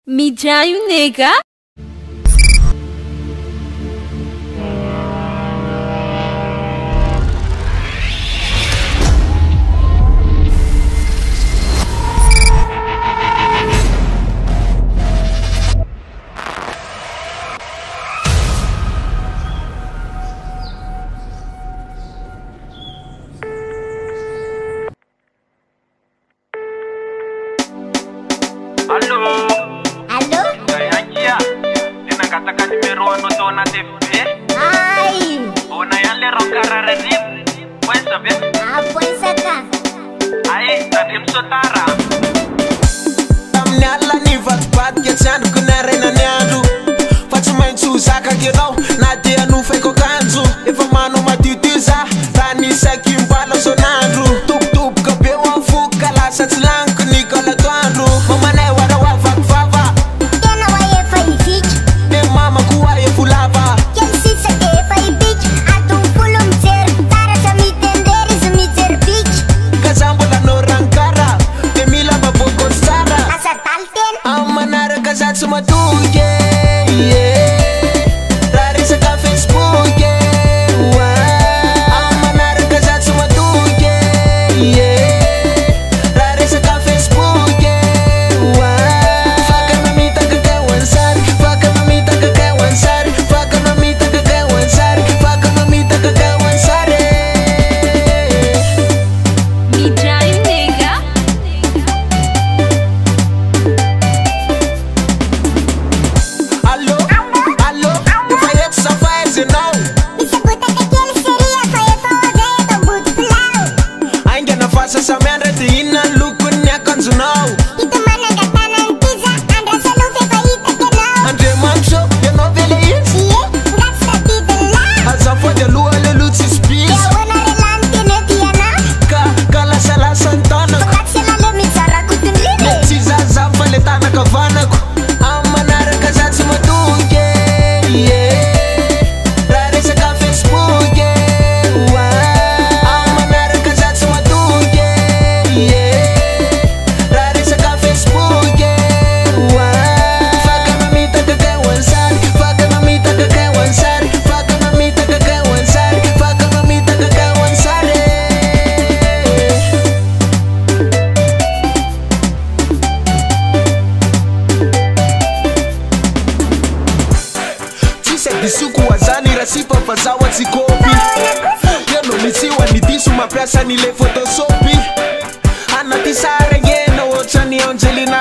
Mijaio nega? Alô? Alô? Ganhia, nina kataka nimero ano to na TV. Ai! Ona yale rokara rezim. Pois saber? Põe saca. Aí, tadim sotara. Amni alla ni vatpat ke tsandu kunare na nyandu. Fatsumai tsuzaka kirau na dia nu feko kanzu. Efa mano matitiza tani sakimbalo sonandru. Tup tup ka bewa fuka la satslanku nikola twandu. Mama na wada wa vakvava. Kena wa e fai fich. E mama kuwa e fulava. Ken sisa ke fai bitch. Atu pulum ter. Tara sa mi tenderi sa mi ter bitch. Kazambo la no rankara. E mila baboko sara. Asa talten. Amanara kazatsu matuke. Rari sa ka Facebook. Amanara kazatsu matuke. Rari sa ka Facebook. Faka mamita kagawan sari. Faka mamita kagawan sari. Faka mamita kagawan sari. Faka mamita kagawan sari. Mijaio nega? Alô? Alô? Eu falei que só faz e não. Bisa buta ke kele seria. Fai e fa odeia to but flow. Ainda não faço essa merda de ina luku nya kanzu não. Itu mana gatanan tiza. Andra sa lufe fai ita ke now. Andre Mancho, eu não vejo isso. Iye, ngat sa tita la. As a foda lua le lutsi Ya spis. wana relante ne tiana. Kala sala santana. Ngat sila le mitsara kutun lime. Tiza zafa le tana kavana. Amanara kazatsu matuke. Rare sa ka Facebook. Amanara kazatsu matuke. Rare sa ka Facebook. Faka mamita kagawan sari. Faka mamita kagawan sari. Faka mamita kagawan sari. Faka mamita kagawan sari. Tise disuku wazani rasipa fazawa zikopi. Yeno misiwa ni disu mapesa nile fotosopi. Anatisare yeno ochani onjelina